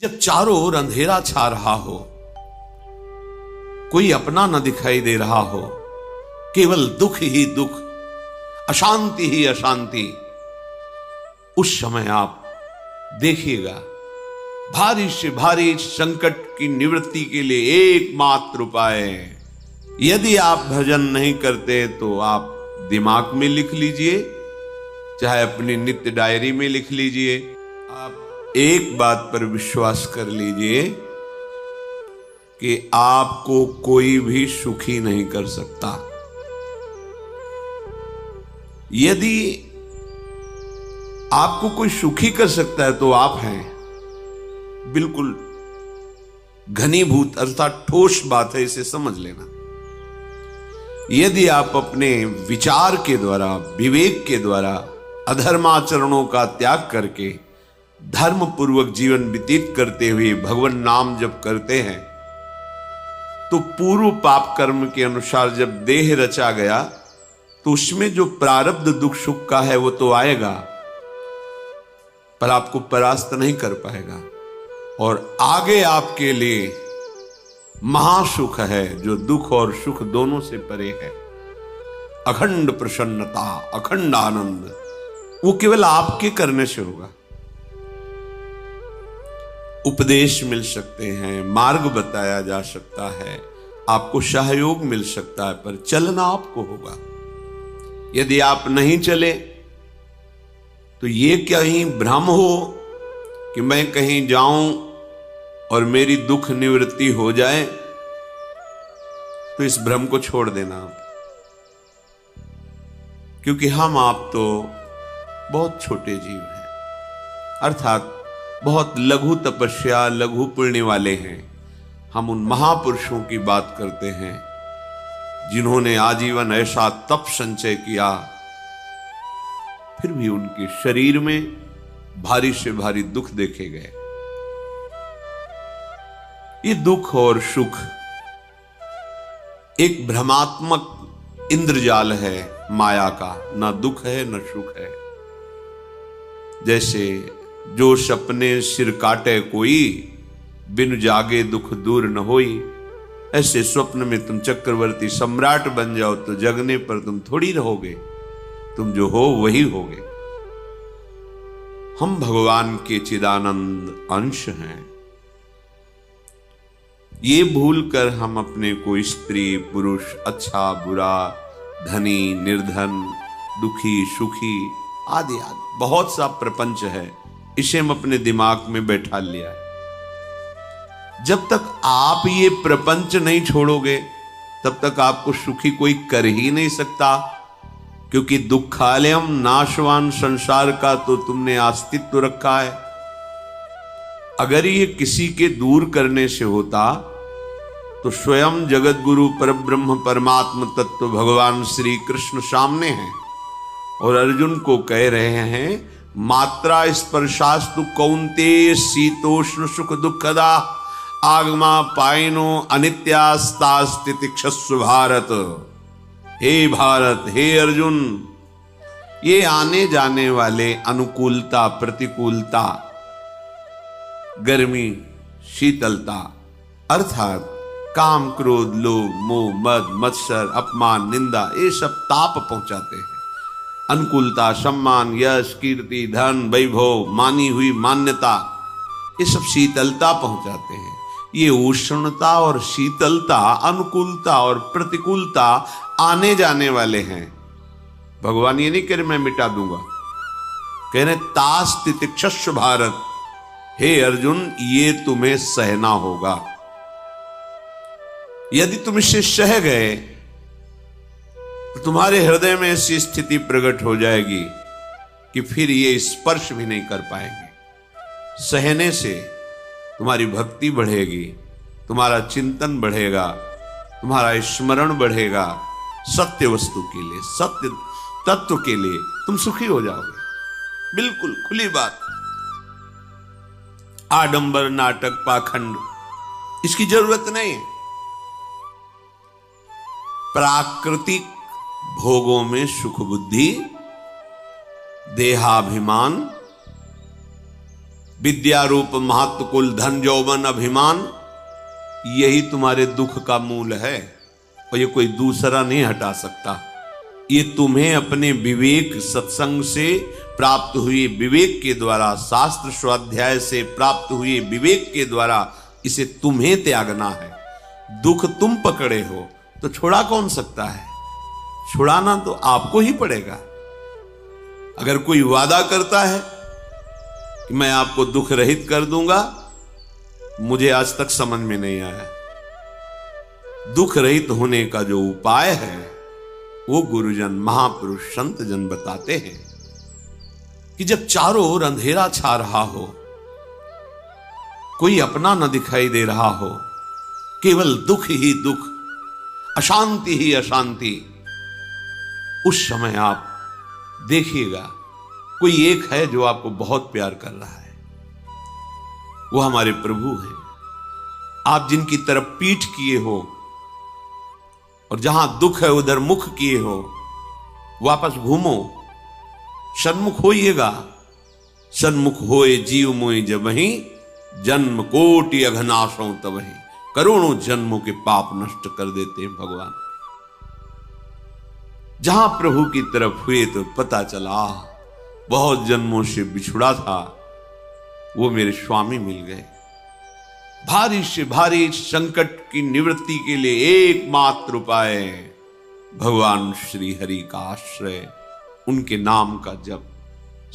जब चारों ओर अंधेरा छा रहा हो, कोई अपना न दिखाई दे रहा हो, केवल दुख ही दुख, अशांति ही अशांति, उस समय आप देखिएगा भारी से भारी संकट की निवृत्ति के लिए एकमात्र उपाय है। यदि आप भजन नहीं करते तो आप दिमाग में लिख लीजिए, चाहे अपनी नित्य डायरी में लिख लीजिए। आप एक बात पर विश्वास कर लीजिए कि आपको कोई भी सुखी नहीं कर सकता। यदि आपको कोई सुखी कर सकता है तो आप हैं। बिल्कुल घनीभूत अर्थात ठोस बात है, इसे समझ लेना। यदि आप अपने विचार के द्वारा, विवेक के द्वारा अधर्माचरणों का त्याग करके धर्म पूर्वक जीवन व्यतीत करते हुए भगवान नाम जप करते हैं, तो पूर्व पाप कर्म के अनुसार जब देह रचा गया तो उसमें जो प्रारब्ध दुख सुख का है वो तो आएगा, पर आपको परास्त नहीं कर पाएगा। और आगे आपके लिए महासुख है जो दुख और सुख दोनों से परे है। अखंड प्रसन्नता, अखंड आनंद, वो केवल आपके करने से होगा। उपदेश मिल सकते हैं, मार्ग बताया जा सकता है, आपको सहयोग मिल सकता है, पर चलना आपको होगा। यदि आप नहीं चले तो ये कहीं भ्रम हो कि मैं कहीं जाऊं और मेरी दुख निवृत्ति हो जाए, तो इस भ्रम को छोड़ देना आप। क्योंकि हम आप तो बहुत छोटे जीव हैं, अर्थात बहुत लघु तपस्या, लघु पुण्य वाले हैं। हम उन महापुरुषों की बात करते हैं जिन्होंने आजीवन ऐसा तप संचय किया, फिर भी उनके शरीर में भारी से भारी दुख देखे गए। ये दुख और सुख एक भ्रमात्मक इंद्रजाल है माया का, ना दुख है न सुख है। जैसे जो सपने सिर काटे कोई, बिन जागे दुख दूर न होई। ऐसे स्वप्न में तुम चक्रवर्ती सम्राट बन जाओ तो जगने पर तुम थोड़ी रहोगे, तुम जो हो वही होगे। हम भगवान के चिदानंद अंश हैं। ये भूल कर हम अपने को स्त्री पुरुष, अच्छा बुरा, धनी निर्धन, दुखी सुखी आदि आदि बहुत सा प्रपंच है, इसे हम अपने दिमाग में बैठा लिया है। जब तक आप ये प्रपंच नहीं छोड़ोगे तब तक आपको सुखी कोई कर ही नहीं सकता, क्योंकि दुखालयम नाशवान संसार का तो तुमने अस्तित्व रखा है। अगर ये किसी के दूर करने से होता तो स्वयं जगत गुरु परब्रह्म परमात्म तत्व भगवान श्री कृष्ण सामने हैं और अर्जुन को कह रहे हैं, मात्रा स्पर्शास्तु कौन्तेय शीतोष्ण सुख दुखदा आगमा पायनो अनित्यास्तास्तितिक्षस्व भारत। हे भारत, हे अर्जुन, ये आने जाने वाले अनुकूलता प्रतिकूलता, गर्मी शीतलता, अर्थात काम क्रोध लोभ मोह मद मत्सर अपमान निंदा, ये सब ताप पहुंचाते हैं। अनुकूलता सम्मान यश कीर्ति धन वैभव, मानी हुई मान्यता, ये सब शीतलता पहुंचाते हैं। ये उष्णता और शीतलता, अनुकूलता और प्रतिकूलता आने जाने वाले हैं। भगवान ये नहीं कह रहे मैं मिटा दूंगा, कह रहे तास तितिक्षस्व भारत। हे अर्जुन, ये तुम्हें सहना होगा। यदि तुम इसे सह गए तो तुम्हारे हृदय में ऐसी स्थिति प्रकट हो जाएगी कि फिर ये स्पर्श भी नहीं कर पाएंगे। सहने से तुम्हारी भक्ति बढ़ेगी, तुम्हारा चिंतन बढ़ेगा, तुम्हारा स्मरण बढ़ेगा। सत्य वस्तु के लिए, सत्य तत्व के लिए तुम सुखी हो जाओगे। बिल्कुल खुली बात। आडंबर नाटक पाखंड इसकी जरूरत नहीं है। प्राकृतिक भोगों में सुख बुद्धि, देहाभिमान, विद्या रूप महत्व कुल धन यौवन अभिमान, यही तुम्हारे दुख का मूल है और ये कोई दूसरा नहीं हटा सकता। ये तुम्हें अपने विवेक सत्संग से प्राप्त हुए विवेक के द्वारा, शास्त्र स्वाध्याय से प्राप्त हुए विवेक के द्वारा इसे तुम्हें त्यागना है। दुख तुम पकड़े हो तो छुड़ा कौन सकता है? छुड़ाना तो आपको ही पड़ेगा। अगर कोई वादा करता है कि मैं आपको दुख रहित कर दूंगा, मुझे आज तक समझ में नहीं आया। दुख रहित होने का जो उपाय है वो गुरुजन, महापुरुष, संत जन बताते हैं कि जब चारों ओर अंधेरा छा रहा हो, कोई अपना न दिखाई दे रहा हो, केवल दुख ही दुख, अशांति ही अशांति, उस समय आप देखिएगा कोई एक है जो आपको बहुत प्यार कर रहा है। वो हमारे प्रभु हैं। आप जिनकी तरफ पीठ किए हो और जहां दुख है उधर मुख किए हो, वापस घूमो, सन्मुख होइएगा। सन्मुख होए जीव मोय जबहि, जन्म कोटि अघनाशों तबहि। करोड़ों जन्मों के पाप नष्ट कर देते हैं भगवान। जहां प्रभु की तरफ हुए तो पता चला बहुत जन्मों से बिछुड़ा था, वो मेरे स्वामी मिल गए। भारी से भारी संकट की निवृत्ति के लिए एकमात्र उपाय भगवान श्री हरि का आश्रय, उनके नाम का जप।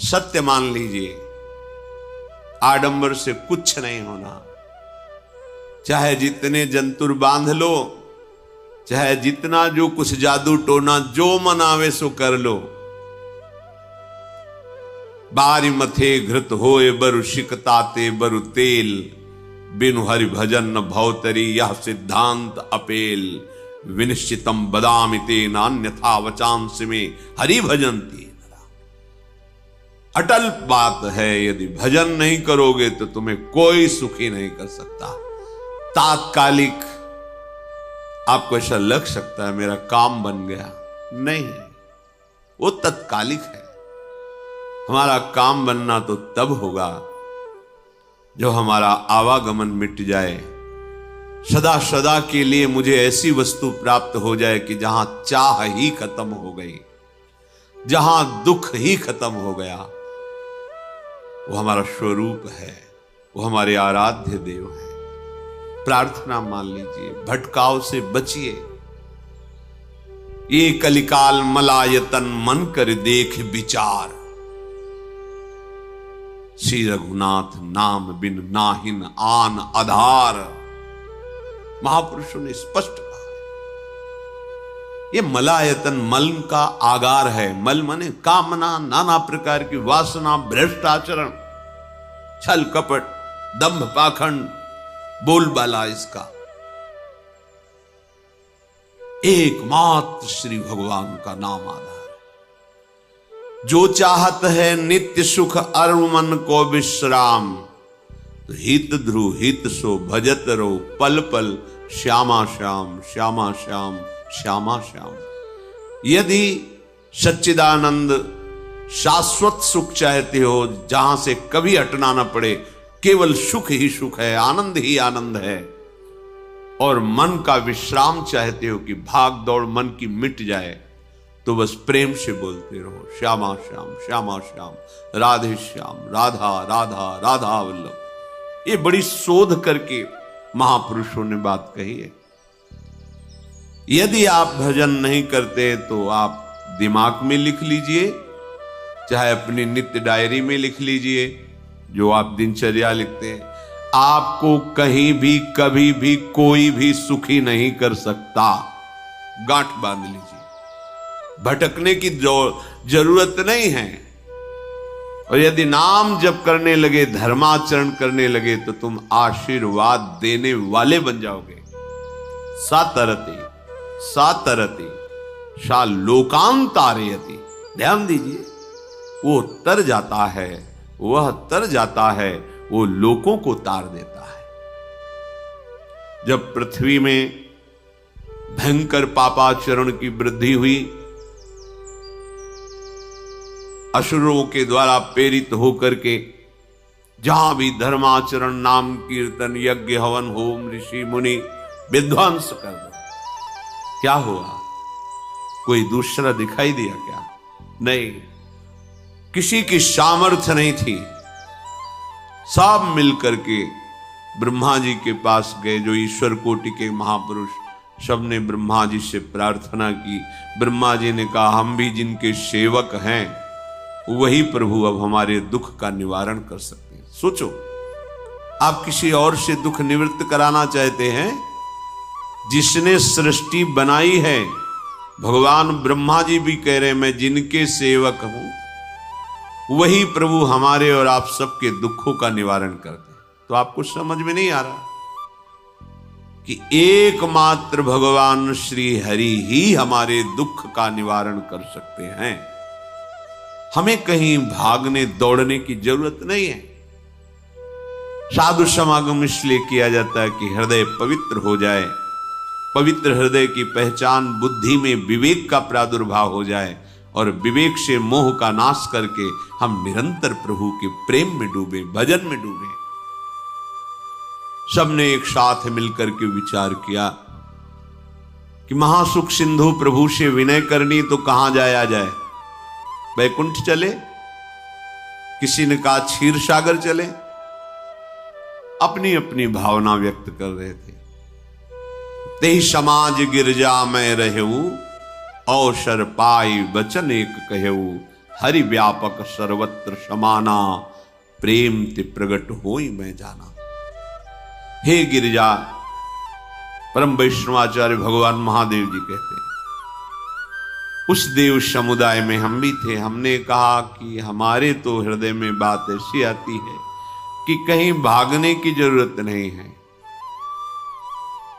सत्य मान लीजिए, आडंबर से कुछ नहीं होना। चाहे जितने जंतुर बांध लो, चाहे जितना जो कुछ जादू टोना जो मनावे सो कर लो, बारी मथे घृत होए बरु शिकताते बरु तेल, बिनु हरि भजन न भवतरी यह सिद्धांत अपेल। विनिश्चितम बदामिते नान्यथा वचांस में हरि भजंती। अटल बात है, यदि भजन नहीं करोगे तो तुम्हें कोई सुखी नहीं कर सकता। तात्कालिक आपको ऐसा लग सकता है मेरा काम बन गया, नहीं, वो तत्कालिक है। हमारा काम बनना तो तब होगा जो हमारा आवागमन मिट जाए, सदा सदा के लिए मुझे ऐसी वस्तु प्राप्त हो जाए कि जहां चाह ही खत्म हो गई, जहां दुख ही खत्म हो गया। वो हमारा स्वरूप है, वो हमारे आराध्य देव है। प्रार्थना मान लीजिए, भटकाव से बचिए। ये कलिकाल मलायतन मन कर देख विचार, श्री रघुनाथ नाम बिन नाहिन आन आधार। महापुरुषों ने स्पष्ट कहा है। ये मलायतन मल का आगार है। मल माने कामना, नाना प्रकार की वासना, भ्रष्ट आचरण, छल कपट, दंभ पाखंड, बोलबाला, इसका एकमात्र श्री भगवान का नाम आधार है। जो चाहत है नित्य सुख अरु मन को विश्राम, तो हित ध्रुव हित सो भजत रो पल पल श्यामा श्याम श्यामा श्याम श्यामा श्याम। यदि सच्चिदानंद शाश्वत सुख चाहते हो, जहां से कभी हटना ना पड़े, केवल सुख ही सुख है, आनंद ही आनंद है, और मन का विश्राम चाहते हो कि भाग दौड़ मन की मिट जाए, तो बस प्रेम से बोलते रहो श्यामा श्याम श्यामा श्याम, राधे श्याम, राधा राधा राधा वल्लभ। ये बड़ी शोध करके महापुरुषों ने बात कही है। यदि आप भजन नहीं करते तो आप दिमाग में लिख लीजिए, चाहे अपनी नित्य डायरी में लिख लीजिए, जो आप दिनचर्या लिखते हैं। आपको कहीं भी कभी भी कोई भी सुखी नहीं कर सकता। गांठ बांध लीजिए, भटकने की जरूरत नहीं है। और यदि नाम जप करने लगे, धर्माचरण करने लगे, तो तुम आशीर्वाद देने वाले बन जाओगे। सातरति सातरति सा लोकांतारयति। ध्यान दीजिए, वो तर जाता है, वह तर जाता है, वो लोकों को तार देता है। जब पृथ्वी में भयंकर पापाचरण की वृद्धि हुई, असुरों के द्वारा प्रेरित होकर के जहां भी धर्माचरण, नाम कीर्तन, यज्ञ, हवन, होम, ऋषि मुनि विध्वंस कर दो। क्या हुआ? कोई दूसरा दिखाई दिया क्या? नहीं, किसी की सामर्थ्य नहीं थी। सब मिलकर के ब्रह्मा जी के पास गए, जो ईश्वर कोटि के महापुरुष, सबने ब्रह्मा जी से प्रार्थना की। ब्रह्मा जी ने कहा, हम भी जिनके सेवक हैं वही प्रभु अब हमारे दुख का निवारण कर सकते हैं। सोचो, आप किसी और से दुख निवृत्त कराना चाहते हैं? जिसने सृष्टि बनाई है, भगवान ब्रह्मा जी भी कह रहे हैं मैं जिनके सेवक हूं वही प्रभु हमारे और आप सबके दुखों का निवारण करते। तो आपको समझ में नहीं आ रहा कि एकमात्र भगवान श्री हरि ही हमारे दुख का निवारण कर सकते हैं। हमें कहीं भागने दौड़ने की जरूरत नहीं है। साधु समागम इसलिए किया जाता है कि हृदय पवित्र हो जाए। पवित्र हृदय की पहचान बुद्धि में विवेक का प्रादुर्भाव हो जाए और विवेक से मोह का नाश करके हम निरंतर प्रभु के प्रेम में डूबे, भजन में डूबे। सबने एक साथ मिलकर के विचार किया कि महासुख सिंधु प्रभु से विनय करनी तो कहां जाया जाए? वैकुंठ चले, किसी ने कहा क्षीर सागर चले। अपनी अपनी भावना व्यक्त कर रहे थे। तेहि समाज गिरजा में रहू, अवसर पाई वचन एक कहू, हरि व्यापक सर्वत्र समाना, प्रेम ते प्रगट होई मैं जाना। हे गिरिजा, परम वैष्णवाचार्य भगवान महादेव जी कहते हैं, उस देव समुदाय में हम भी थे। हमने कहा कि हमारे तो हृदय में बात ऐसी आती है कि कहीं भागने की जरूरत नहीं है।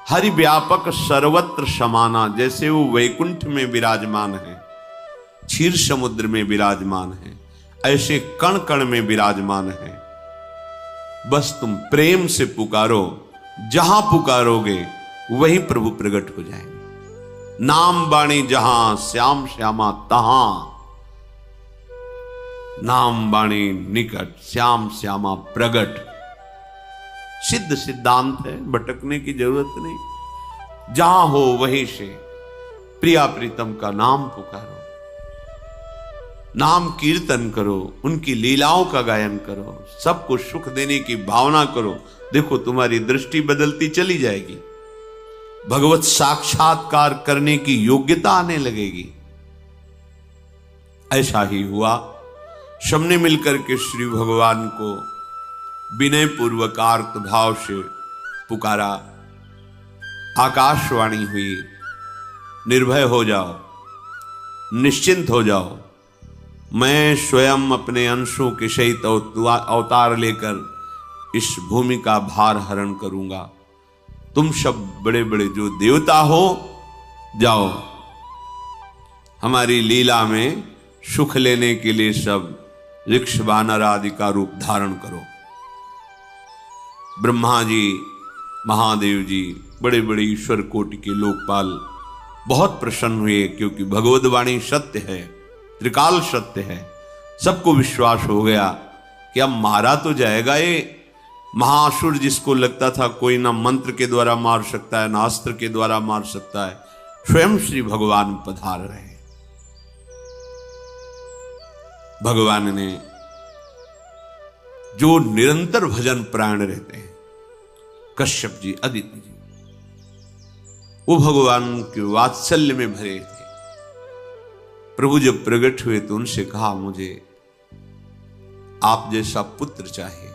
हरि व्यापक सर्वत्र समाना, जैसे वो वैकुंठ में विराजमान है, क्षीर समुद्र में विराजमान है, ऐसे कण कण में विराजमान है। बस तुम प्रेम से पुकारो, जहां पुकारोगे वहीं प्रभु प्रकट हो जाएंगे। नाम बाणी जहां, श्याम श्यामा तहां। नाम बाणी निकट, श्याम श्यामा प्रगट। सिद्ध सिद्धांत है, भटकने की जरूरत नहीं। जहां हो वहीं से प्रिया प्रीतम का नाम पुकारो, नाम कीर्तन करो, उनकी लीलाओं का गायन करो, सबको सुख देने की भावना करो। देखो तुम्हारी दृष्टि बदलती चली जाएगी, भगवत साक्षात्कार करने की योग्यता आने लगेगी। ऐसा ही हुआ। सबने मिलकर के श्री भगवान को विनय पूर्वक आर्त भाव से पुकारा। आकाशवाणी हुई, निर्भय हो जाओ, निश्चिंत हो जाओ, मैं स्वयं अपने अंशों के सहित अवतार लेकर इस भूमि का भार हरण करूंगा। तुम सब बड़े बड़े जो देवता हो, जाओ हमारी लीला में सुख लेने के लिए सब ऋक्ष वानर आदि का रूप धारण करो। ब्रह्मा जी, महादेव जी, बड़े बड़े ईश्वर कोटि के लोकपाल बहुत प्रसन्न हुए, क्योंकि भगवद वाणी सत्य है, त्रिकाल सत्य है। सबको विश्वास हो गया कि अब मारा तो जाएगा ये महासुर, जिसको लगता था कोई ना मंत्र के द्वारा मार सकता है, ना अस्त्र के द्वारा मार सकता है। स्वयं श्री भगवान पधार रहे। भगवान ने जो निरंतर भजन प्राण रहते हैं, कश्यप जी, अदिति जी, वो भगवान के वात्सल्य में भरे थे। प्रभु जब प्रकट हुए तो उनसे कहा, मुझे आप जैसा पुत्र चाहिए।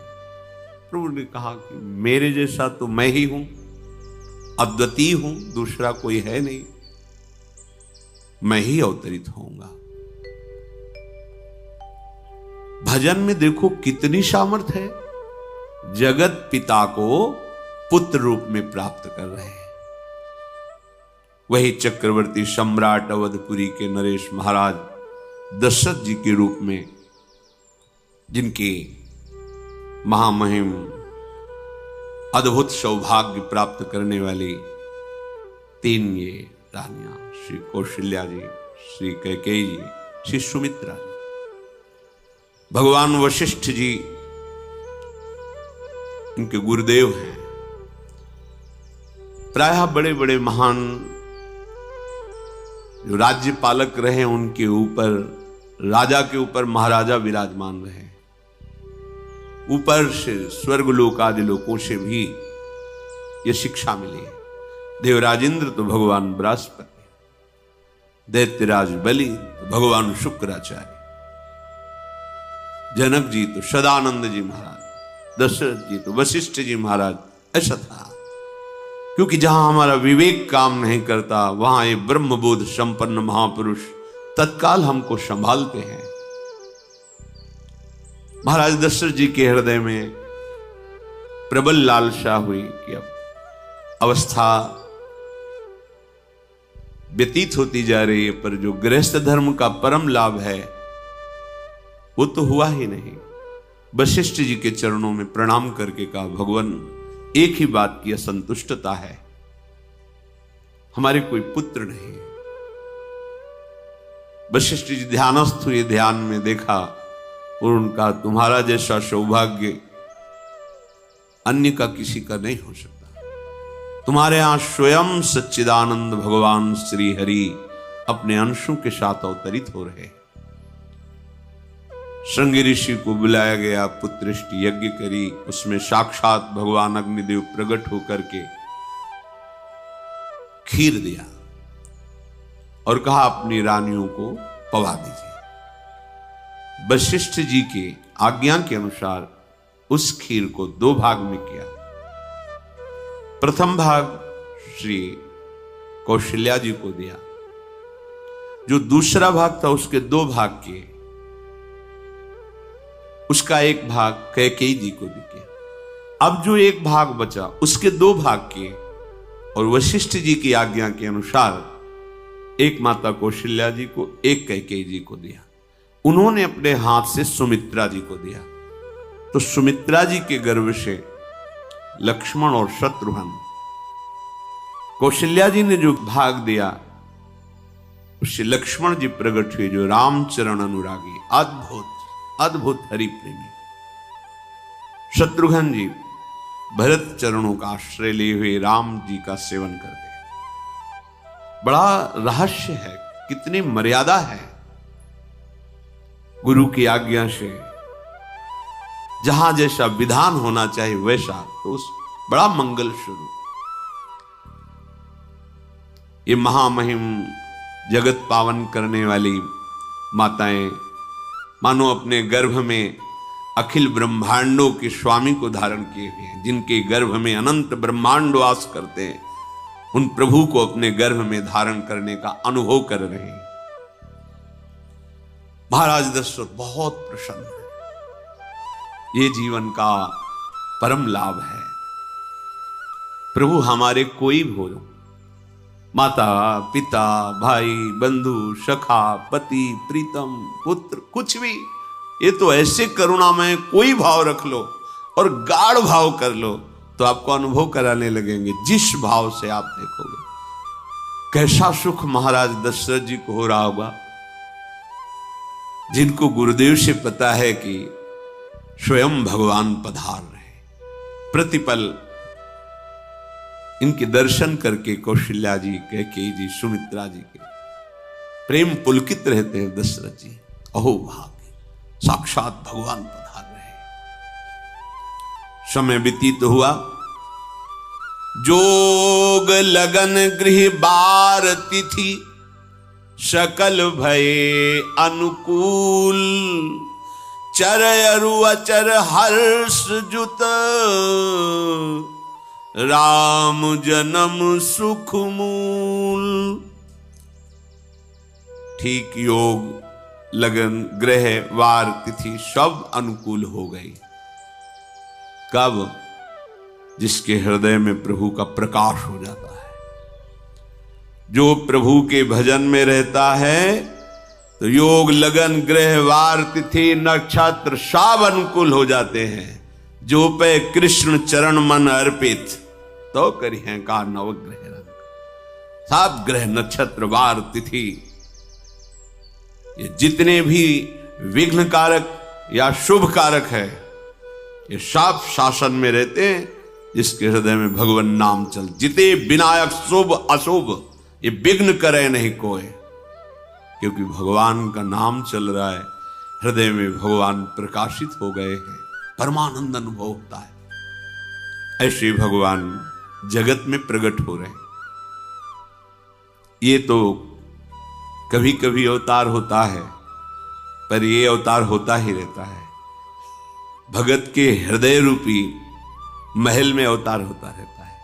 प्रभु ने कहा कि मेरे जैसा तो मैं ही हूं, अद्वितीय हूं, दूसरा कोई है नहीं, मैं ही अवतरित होऊंगा। भजन में देखो कितनी सामर्थ्य है। जगत पिता को पुत्र रूप में प्राप्त कर रहे हैं। वही चक्रवर्ती सम्राट अवधपुरी के नरेश महाराज दशरथ जी के रूप में, जिनके महामहिम अद्भुत सौभाग्य प्राप्त करने वाली 3 ये रानियां, श्री कौशल्या जी, श्री कैकेयी जी, श्री सुमित्रा जी। भगवान वशिष्ठ जी इनके गुरुदेव हैं। प्रायः बड़े बड़े महान जो राज्य पालक रहे उनके ऊपर, राजा के ऊपर महाराजा विराजमान रहे। ऊपर से स्वर्गलोक आदि लोकों से भी यह शिक्षा मिली है। देवराजेंद्र तो भगवान बृहस्पति, दैत्यराज बलि तो भगवान शुक्राचार्य, जनक जी तो सदानंद जी महाराज, दशरथ जी तो वशिष्ठ जी महाराज। ऐसा था क्योंकि जहां हमारा विवेक काम नहीं करता वहां ये ब्रह्मबोध संपन्न महापुरुष तत्काल हमको संभालते हैं। महाराज दशरथ जी के हृदय में प्रबल लालसा हुई कि अब अवस्था व्यतीत होती जा रही है, पर जो गृहस्थ धर्म का परम लाभ है वो तो हुआ ही नहीं। वशिष्ठ जी के चरणों में प्रणाम करके कहा, भगवान एक ही बात की असंतुष्टता है, हमारे कोई पुत्र नहीं है। वशिष्ठ जी ध्यानस्थ हुए, ध्यान में देखा और उनका, तुम्हारा जैसा सौभाग्य अन्य का किसी का नहीं हो सकता। तुम्हारे यहां स्वयं सच्चिदानंद भगवान श्री हरि अपने अंशों के साथ अवतरित हो रहे। श्रृंगी ऋषि को बुलाया गया, पुत्रष्टि यज्ञ करी, उसमें साक्षात भगवान अग्निदेव प्रकट होकर के खीर दिया और कहा अपनी रानियों को पवा दीजिए। वशिष्ठ जी के आज्ञा के अनुसार उस खीर को 2 भाग में किया। प्रथम भाग श्री कौशल्या जी को दिया, जो दूसरा भाग था उसके 2 भाग किए, उसका 1 भाग कैकेयी जी को भी किया। अब जो 1 भाग बचा उसके 2 भाग किए और वशिष्ठ जी की आज्ञा के अनुसार एक माता कौशल्या जी को, 1 कैकेयी जी को दिया। उन्होंने अपने हाथ से सुमित्रा जी को दिया। तो सुमित्रा जी के गर्भ से लक्ष्मण और शत्रुघ्न, कौशल्या जी ने जो भाग दिया उससे लक्ष्मण जी प्रकट हुए, जो रामचरण अनुरागी, अद्भुत अद्भुत हरि प्रेमी। शत्रुघ्न जी भरत चरणों का आश्रय लिए हुए राम जी का सेवन करते। बड़ा रहस्य है, कितनी मर्यादा है। गुरु की आज्ञा से जहां जैसा विधान होना चाहिए वैसा, तो उस बड़ा मंगल स्वरूप। ये महामहिम जगत पावन करने वाली माताएं मानो अपने गर्भ में अखिल ब्रह्मांडों के स्वामी को धारण किए हुए हैं, जिनके गर्भ में अनंत ब्रह्मांड वास करते हैं, उन प्रभु को अपने गर्भ में धारण करने का अनुभव कर रहे हैं। महाराज दशरथ बहुत प्रसन्न है। ये जीवन का परम लाभ है। प्रभु हमारे कोई हो, माता पिता भाई बंधु सखा पति प्रीतम पुत्र, कुछ भी, ये तो ऐसे करुणामय कोई भाव रख लो और गाढ़ भाव कर लो तो आपको अनुभव कराने लगेंगे। जिस भाव से आप देखोगे कैसा सुख महाराज दशरथ जी को हो रहा होगा, जिनको गुरुदेव से पता है कि स्वयं भगवान पधार रहे। प्रतिपल इनके दर्शन करके कौशल्या जी, कैकेयी जी, सुमित्रा जी के प्रेम पुलकित रहते हैं। दशरथ जी, अहो भाग्य, साक्षात भगवान पधार रहे। समय व्यतीत हुआ, जोग लगन गृह बार तिथि, सकल भये अनुकूल, चर अरु अचर हर्ष जुत, राम जन्म सुख मूल। ठीक योग लगन ग्रह वार तिथि सब अनुकूल हो गई। कब? जिसके हृदय में प्रभु का प्रकाश हो जाता है। जो प्रभु के भजन में रहता है तो योग लगन ग्रह वार तिथि नक्षत्र सब अनुकूल हो जाते हैं। जो पे कृष्ण चरण मन अर्पित, तो करी हैं का नवग्रह रंग। सब ग्रह नक्षत्र वार तिथि, ये जितने भी विघ्न कारक या शुभ कारक है, ये सब शासन में रहते हैं जिसके हृदय में भगवान नाम चल। जिते विनायक शुभ अशुभ ये विघ्न करे नहीं कोई, क्योंकि भगवान का नाम चल रहा है, हृदय में भगवान प्रकाशित हो गए हैं, परमानंद अनुभव होता है। ऐसे भगवान जगत में प्रकट हो रहे हैं। ये तो कभी कभी अवतार होता है, पर ये अवतार होता ही रहता है। भगत के हृदय रूपी महल में अवतार होता रहता है।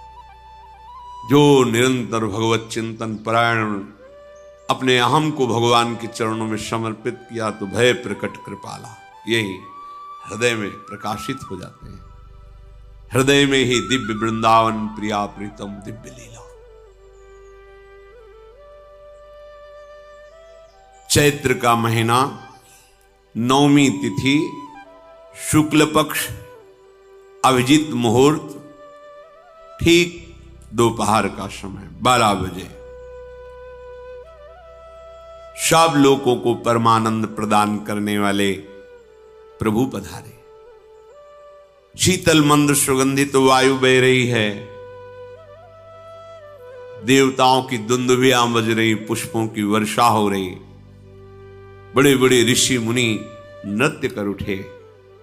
जो निरंतर भगवत चिंतन परायण अपने अहम को भगवान के चरणों में समर्पित किया तो भय प्रकट कृपाला, यही हृदय में प्रकाशित हो जाते हैं। हृदय में ही दिव्य वृंदावन प्रिया प्रीतम दिव्य लीला। चैत्र का महीना, नवमी तिथि, शुक्ल पक्ष, अभिजीत मुहूर्त, ठीक दोपहर का समय 12 बजे। सब लोगों को परमानंद प्रदान करने वाले प्रभु पधारे। शीतल मंद सुगंधित वायु बह रही है, देवताओं की दुंदुभियां बज रही, पुष्पों की वर्षा हो रही, बड़े बड़े ऋषि मुनि नृत्य कर उठे।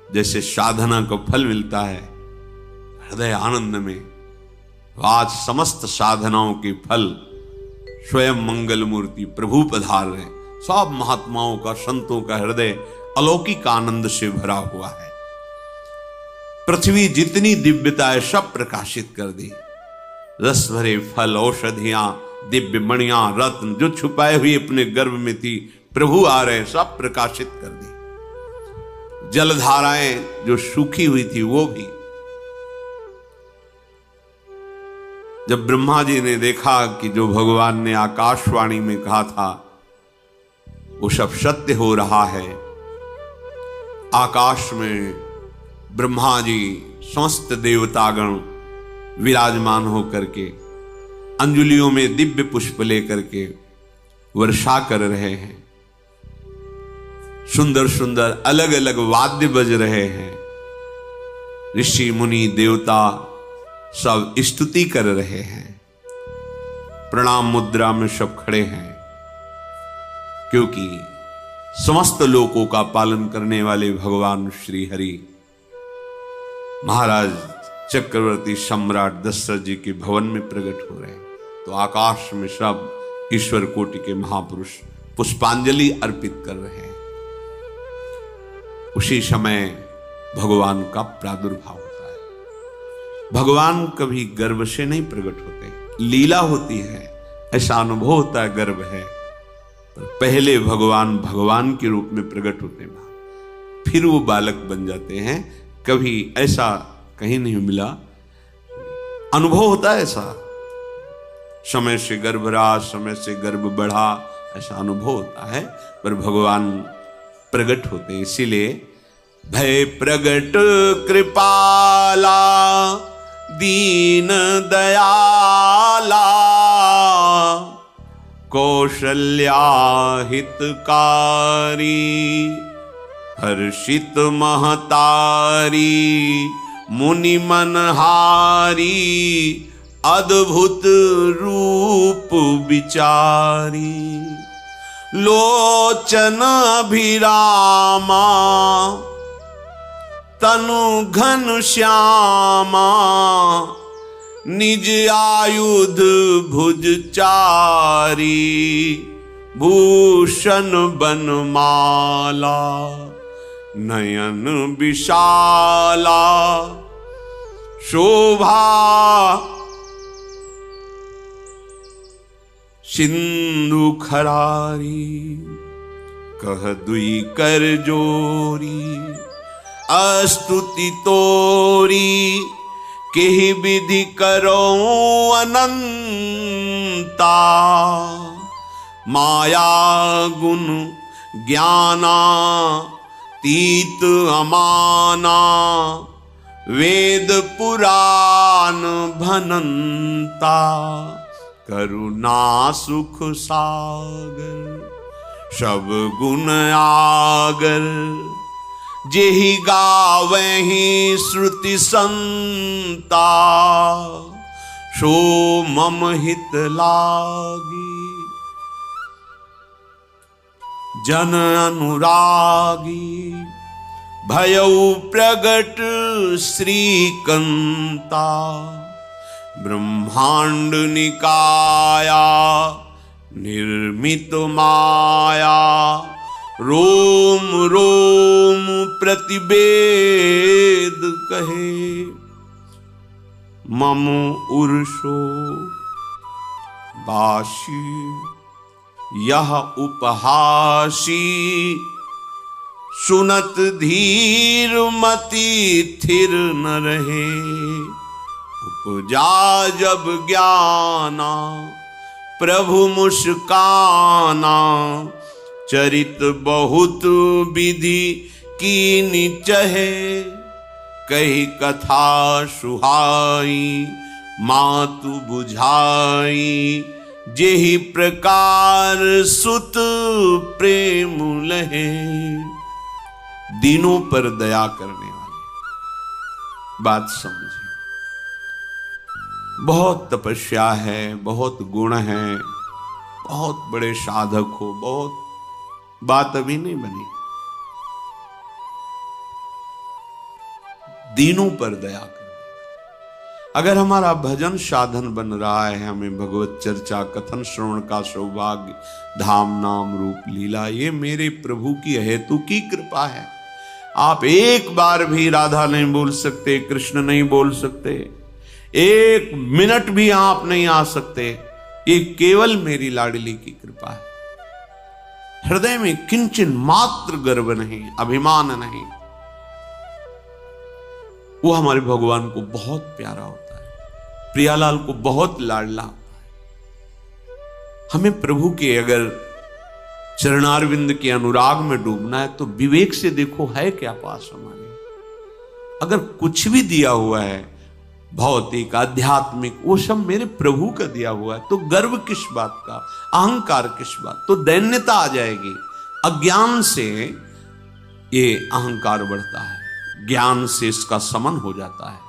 जैसे साधना को फल मिलता है हृदय आनंद में, आज समस्त साधनाओं के फल स्वयं मंगल मूर्ति प्रभु पधार रहे। सब महात्माओं का, संतों का हृदय अलौकिक आनंद से भरा हुआ है। पृथ्वी जितनी दिव्यता है सब प्रकाशित कर दी। रस भरे फल, औषधियां, दिव्य मणियां, रत्न जो छुपाए हुए अपने गर्भ में थी, प्रभु आ रहे, सब प्रकाशित कर दी। जलधाराएं जो सूखी हुई थी वो भी। जब ब्रह्मा जी ने देखा कि जो भगवान ने आकाशवाणी में कहा था वो सब सत्य हो रहा है, आकाश में ब्रह्मा जी समस्त देवतागण विराजमान होकर के अंजलियों में दिव्य पुष्प लेकर के वर्षा कर रहे हैं। सुंदर सुंदर अलग अलग वाद्य बज रहे हैं। ऋषि मुनि देवता सब स्तुति कर रहे हैं। प्रणाम मुद्रा में सब खड़े हैं, क्योंकि समस्त लोकों का पालन करने वाले भगवान श्री हरि महाराज चक्रवर्ती सम्राट दशरथ जी के भवन में प्रकट हो रहे हैं। तो आकाश में सब ईश्वर कोटि के महापुरुष पुष्पांजलि अर्पित कर रहे हैं। उसी समय भगवान का प्रादुर्भाव होता है। भगवान कभी गर्भ से नहीं प्रकट होते, लीला होती है, ऐसा अनुभव होता है गर्भ है, पर पहले भगवान भगवान के रूप में प्रकट होते हैं, फिर वो बालक बन जाते हैं। कभी ऐसा कहीं नहीं मिला, अनुभव होता है ऐसा, समय से गर्भ रहा, समय से गर्भ बढ़ा, ऐसा अनुभव होता है, पर भगवान प्रकट होते हैं। इसीलिए भय प्रगट कृपाला दीन दयाला कौशल्या हितकारी हर्षित महतारी मुनि मनहारी अद्भुत रूप विचारी लोचन अभिरामा तनु घन श्यामा निज आयुध भुज चारी भूषण बनमाला नयन विशाला शोभा सिंधु खरारी कह दुई कर जोरी अस्तुति तोरी केहि विधि करो अनंता माया गुण ज्ञाना तीत अमाना वेद पुराण भनंता करुणा सुख सागर सब गुण आगर जेहि गावहि श्रुति संता, सो मम हित लागी। जन अनुरागी भयउ प्रगट श्रीकंता, ब्रह्मांड निकाया निर्मित माया, रोम रोम प्रतिवेद कहे, मम उर्षो बाशी यह उपहासी, सुनत धीर मति थिर न रहे, उपजा जब ज्ञाना प्रभु मुस्काना, चरित बहुत विधि कीनि चहे, कही कथा सुहाई मातु बुझाई, जेहि प्रकार सुत प्रेम लहे। दीनों पर दया करने वाले, बात समझे। बहुत तपस्या है, बहुत गुण है, बहुत बड़े साधक हो, बहुत बात अभी नहीं बनी। दीनों पर दया कर। अगर हमारा भजन साधन बन रहा है, हमें भगवत चर्चा कथन श्रवण का सौभाग्य, धाम नाम रूप लीला, ये मेरे प्रभु की हेतु की कृपा है। आप एक बार भी राधा नहीं बोल सकते, कृष्ण नहीं बोल सकते, एक मिनट भी आप नहीं आ सकते, ये केवल मेरी लाडली की कृपा है। हृदय में किंचन मात्र गर्व नहीं, अभिमान नहीं। वो हमारे भगवान को बहुत प्यारा होता है, प्रियालाल को बहुत लाडला होता है। हमें प्रभु के अगर चरणारविंद के अनुराग में डूबना है तो विवेक से देखो है क्या पास हमारे। अगर कुछ भी दिया हुआ है भौतिक आध्यात्मिक, वो सब मेरे प्रभु का दिया हुआ है, तो गर्व किस बात का, अहंकार किस बात, तो दैन्यता आ जाएगी। अज्ञान से ये अहंकार बढ़ता है, ज्ञान से इसका समन हो जाता है।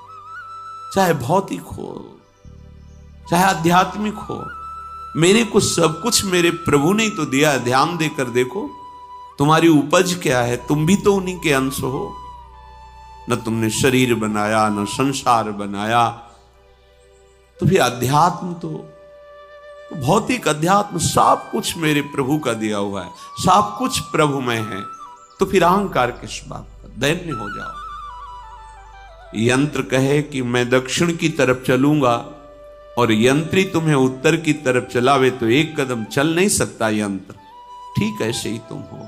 चाहे भौतिक हो चाहे आध्यात्मिक हो, मेरे को सब कुछ मेरे प्रभु ने तो दिया। ध्यान देकर देखो तुम्हारी उपज क्या है, तुम भी तो उन्हीं के अंश हो। न तुमने शरीर बनाया, न संसार बनाया, तो फिर अध्यात्म तो भौतिक अध्यात्म सब कुछ मेरे प्रभु का दिया हुआ है, सब कुछ प्रभु में है, तो फिर अहंकार किस बात का, दैन्य हो जाओ। यंत्र कहे कि मैं दक्षिण की तरफ चलूंगा और यंत्री तुम्हें उत्तर की तरफ चलावे तो एक कदम चल नहीं सकता यंत्र, ठीक ऐसे ही तुम हो।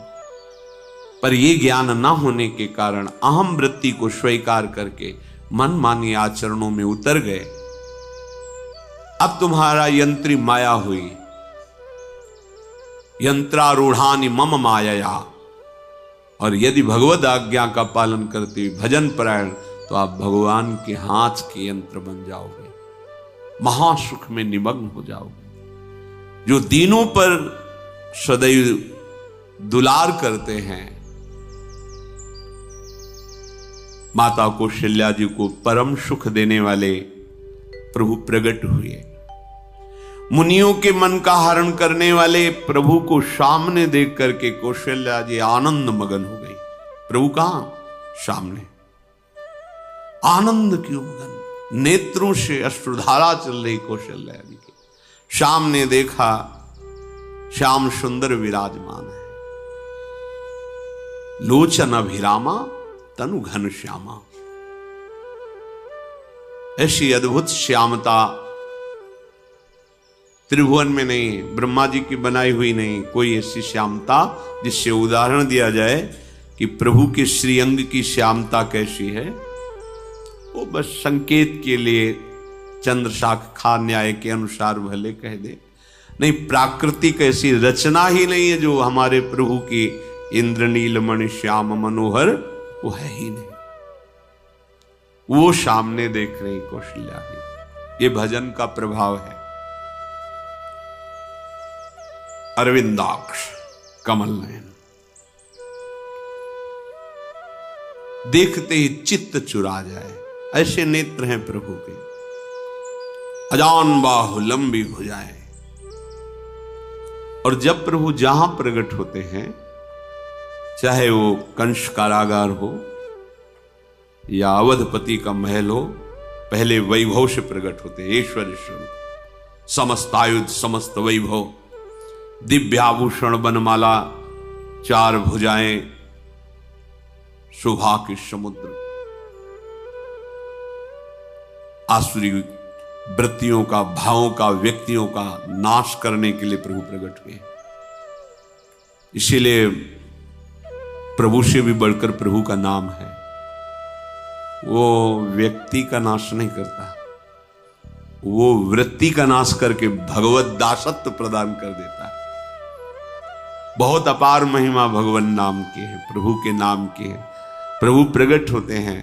पर यह ज्ञान ना होने के कारण अहम वृत्ति को स्वीकार करके मनमानी आचरणों में उतर गए। अब तुम्हारा यंत्री माया हुई, यंत्रारूढ़ानि मम माया। और यदि भगवद आज्ञा का पालन करते हुए भजन परायण, तो आप भगवान के हाथ के यंत्र बन जाओगे, महासुख में निमग्न हो जाओगे। जो दीनों पर सदैव दुलार करते हैं, माता कौशल्या जी को परम सुख देने वाले प्रभु प्रकट हुए। मुनियों के मन का हरण करने वाले प्रभु को सामने देख करके कौशल्या जी आनंद मगन हो गई। प्रभु कहां? सामने। आनंद क्यों मगन? नेत्रों से अश्रुधारा चल रही कौशल्या जी के। सामने देखा श्याम सुंदर विराजमान है, लोचन अभिरामा तनु घन श्यामा। ऐसी अद्भुत श्यामता त्रिभुवन में नहीं, ब्रह्मा जी की बनाई हुई नहीं कोई ऐसी श्यामता जिससे उदाहरण दिया जाए कि प्रभु के श्रीअंग की श्यामता कैसी है। वो बस संकेत के लिए चंद्र शाखा न्याय के अनुसार भले कह दे, नहीं प्राकृतिक ऐसी रचना ही नहीं है जो हमारे प्रभु की इंद्रनील मणि श्याम मनोहर, वो है ही नहीं। वो सामने देख रही कौशल्या जी। ये भजन का प्रभाव है। अरविंदाक्ष कमल नयन, देखते ही चित्त चुरा जाए, ऐसे नेत्र हैं प्रभु के। अजान बाहु लंबी भुजाएं। और जब प्रभु जहां प्रकट होते हैं, चाहे वो कंस कारागार हो या अवधपति का महल हो, पहले वैभव से प्रकट होते हैं। ऐश्वर्य स्वरूप, समस्त आयुध, समस्त वैभव, दिव्याभूषण, बनमाला, 4 भुजाएं, शोभा के समुद्र, आसुरी वृत्तियों का, भावों का, व्यक्तियों का नाश करने के लिए प्रभु प्रकट हुए। इसीलिए प्रभु से भी बढ़कर प्रभु का नाम है। वो व्यक्ति का नाश नहीं करता, वो वृत्ति का नाश करके भगवत दासत्व प्रदान कर देता है। बहुत अपार महिमा भगवान नाम की है, प्रभु के नाम की है। प्रभु प्रकट होते हैं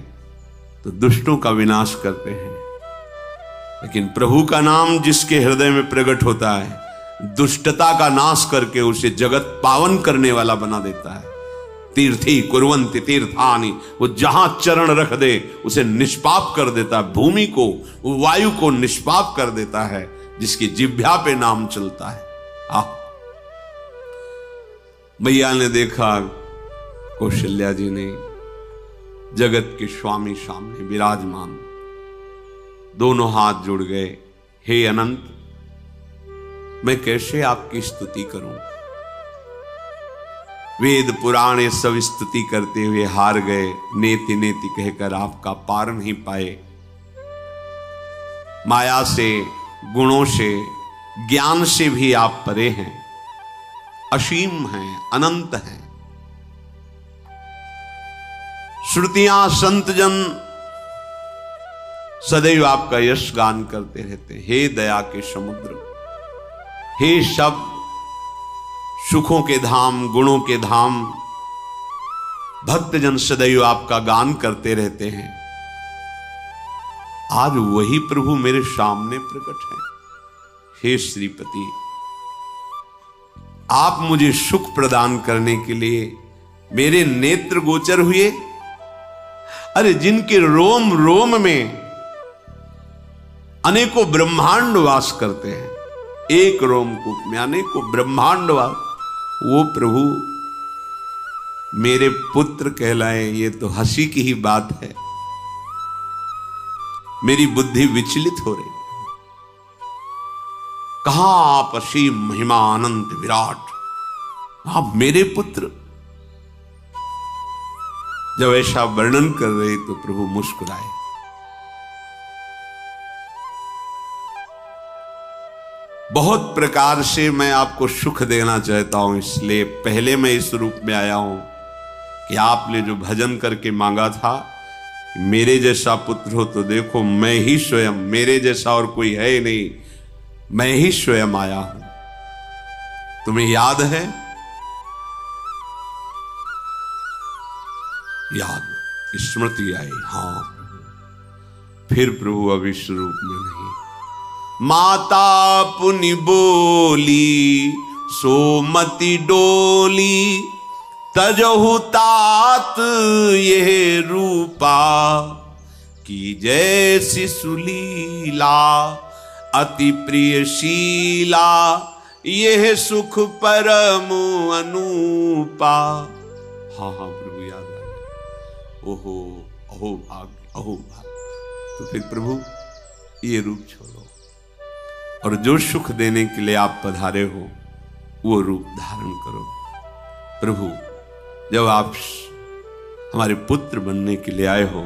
तो दुष्टों का विनाश करते हैं, लेकिन प्रभु का नाम जिसके हृदय में प्रकट होता है, दुष्टता का नाश करके उसे जगत पावन करने वाला बना देता है। तीर्थी कुर्वन्ति तीर्थानि, वो जहां चरण रख दे उसे निष्पाप कर देता है। भूमि को, वायु को निष्पाप कर देता है, जिसकी जिह्वा पे नाम चलता है। मैया ने देखा, कौशल्या जी ने, जगत के स्वामी सामने विराजमान, दोनों हाथ जुड़ गए। हे अनंत, मैं कैसे आपकी स्तुति करूं? वेद पुराण सब स्तुति करते हुए हार गए, नेति नेति कहकर आपका पार नहीं पाए। माया से, गुणों से, ज्ञान से भी आप परे हैं, असीम हैं, अनंत हैं। श्रुतियां, संतजन सदैव आपका यश गान करते रहते हैं। हे दया के समुद्र, हे शब्द, सुखों के धाम, गुणों के धाम, भक्तजन सदैव आपका गान करते रहते हैं। आज वही प्रभु मेरे सामने प्रकट हैं। हे श्रीपति, आप मुझे सुख प्रदान करने के लिए मेरे नेत्र गोचर हुए। अरे जिनके रोम रोम में अनेकों ब्रह्मांड वास करते हैं, एक रोमकूप में अनेकों ब्रह्मांड वास, वो प्रभु मेरे पुत्र कहलाए, ये तो हंसी की ही बात है। मेरी बुद्धि विचलित हो रही। कहां आप असीम महिमा अनंत विराट, आप मेरे पुत्र। जब ऐसा वर्णन कर रहे तो प्रभु मुस्कुराए। बहुत प्रकार से मैं आपको सुख देना चाहता हूं, इसलिए पहले मैं इस रूप में आया हूं कि आपने जो भजन करके मांगा था कि मेरे जैसा पुत्र हो, तो देखो मैं ही स्वयं, मेरे जैसा और कोई है ही नहीं, मैं ही स्वयं आया हूं। तुम्हें याद है? याद, स्मृति आई। हाँ, फिर प्रभु अब इस रूप में नहीं। माता पुनि बोली सोमति डोली, तजहु तात ये रूपा, की जैसी सुलीला अति प्रियशीला, यह सुख परम अनूपा। हाँ हाँ प्रभु याद आ गया। ओहो, अहो भाग्य, अहो भाग्य। तो फिर प्रभु ये रूप छोड़ो, और जो सुख देने के लिए आप पधारे हो वो रूप धारण करो। प्रभु, जब आप हमारे पुत्र बनने के लिए आए हो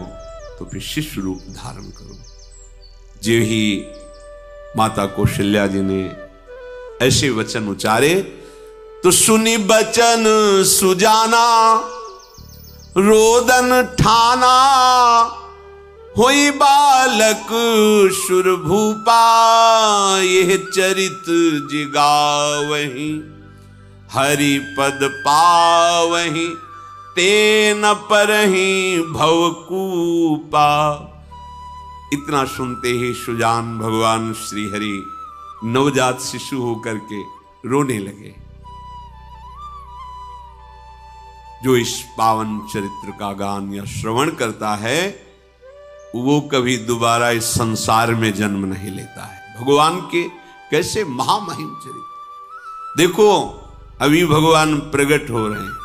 तो फिर शिष्य रूप धारण करो। जो ही माता कौशल्या जी ने ऐसे वचन उचारे तो सुनी बचन सुजाना, रोदन ठाना, होई बालक सुरभूपा, यह चरित जिगावहीं, हरि पद पावहीं, तेन परहीं भवकूपा। इतना सुनते ही सुजान भगवान श्री हरि नवजात शिशु होकर के रोने लगे। जो इस पावन चरित्र का गान या श्रवण करता है वो कभी दोबारा इस संसार में जन्म नहीं लेता है। भगवान के कैसे महामहिम चरित्र देखो, अभी भगवान प्रकट हो रहे हैं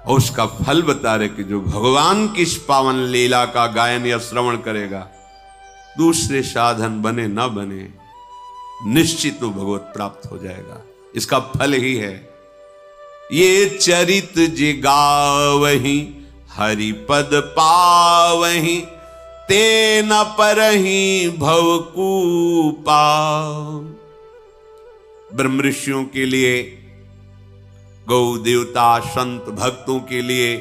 और उसका फल बता रहे कि जो भगवान की इस पावन लीला का गायन या श्रवण करेगा, दूसरे साधन बने ना बने, निश्चित वो भगवत प्राप्त हो जाएगा। इसका फल ही है ये चरित जे गावहि हरिपद पावहि, ते न परहि भवकूपा। ब्रह्म ऋषियों के लिए, गौ देवता संत भक्तों के लिए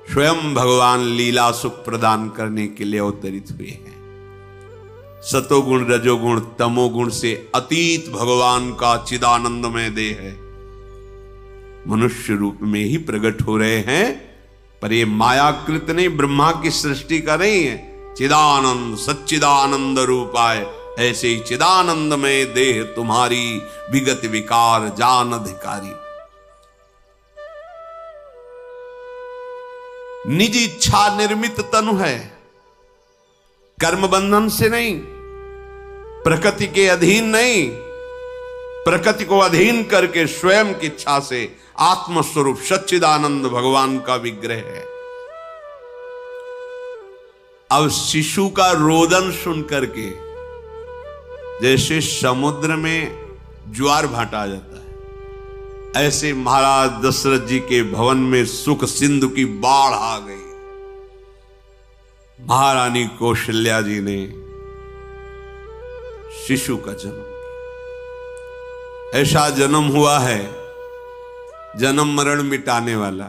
स्वयं भगवान लीला सुख प्रदान करने के लिए अवतरित हुए हैं। सतोगुण रजोगुण तमोगुण से अतीत भगवान का चिदानंदमय देह है, मनुष्य रूप में ही प्रकट हो रहे हैं। पर ये मायाकृत नहीं, ब्रह्मा की सृष्टि का नहीं है। चिदानंद सच्चिदानंद रूपाय, ऐसे ही चिदानंदमय देह तुम्हारी, विगत विकार जान अधिकारी। निज इच्छा निर्मित तनु है, कर्म बंधन से नहीं, प्रकृति के अधीन नहीं, प्रकृति को अधीन करके स्वयं की इच्छा से आत्मस्वरूप सच्चिदानंद भगवान का विग्रह है। अब शिशु का रोदन सुन करके जैसे समुद्र में ज्वार भाटा आ जाता है, ऐसे महाराज दशरथ जी के भवन में सुख सिंधु की बाढ़ आ गई। महारानी कौशल्या जी ने शिशु का जन्म किया। ऐसा जन्म हुआ है जन्म मरण मिटाने वाला।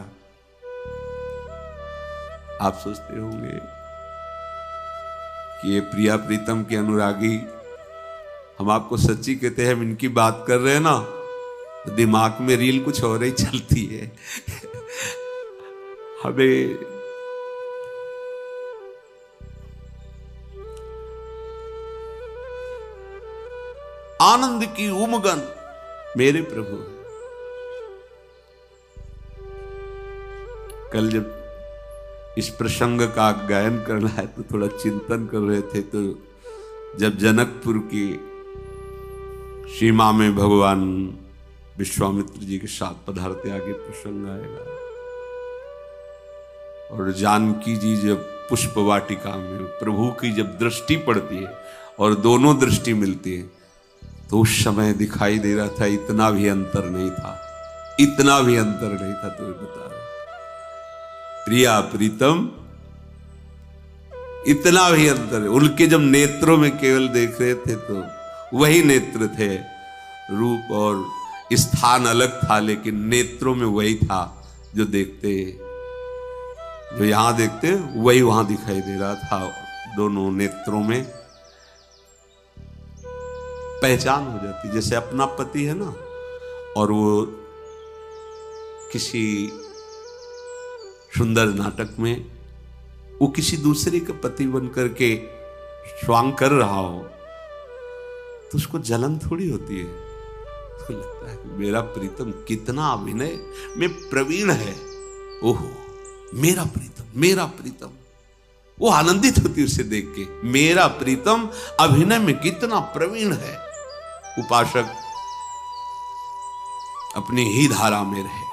आप सोचते होंगे कि ये प्रिया प्रीतम के अनुरागी, हम आपको सच्ची कहते हैं, हम इनकी बात कर रहे हैं ना, तो दिमाग में रील कुछ और ही चलती है। हमें आनंद की उमगन मेरे प्रभु। कल जब इस प्रसंग का गायन करना है तो थोड़ा चिंतन कर रहे थे, तो जब जनकपुर की सीमा में भगवान विश्वामित्र जी के साथ पधारते, आगे प्रसंग आएगा, और जानकी जी जब पुष्प वाटिका में प्रभु की जब दृष्टि पड़ती है और दोनों दृष्टि मिलती है, तो उस समय दिखाई दे रहा था इतना भी अंतर नहीं था, इतना भी अंतर नहीं था। तो बता रहे प्रिया प्रीतम, इतना भी अंतर है। उनके जब नेत्रों में केवल देख रहे थे तो वही नेत्र थे, रूप और स्थान अलग था, लेकिन नेत्रों में वही था जो देखते, जो यहां देखते वही वहां दिखाई दे रहा था। दोनों नेत्रों में पहचान हो जाती, जैसे अपना पति है ना, और वो किसी सुंदर नाटक में वो किसी दूसरे के पति बनकर के स्वांग कर रहा हो, तो उसको जलन थोड़ी होती है, उसको लगता है मेरा प्रीतम कितना अभिनय में प्रवीण है, ओहो मेरा प्रीतम, मेरा प्रीतम। वो आनंदित होती उसे देख के, मेरा प्रीतम अभिनय में कितना प्रवीण है। उपासक अपनी ही धारा में रहे,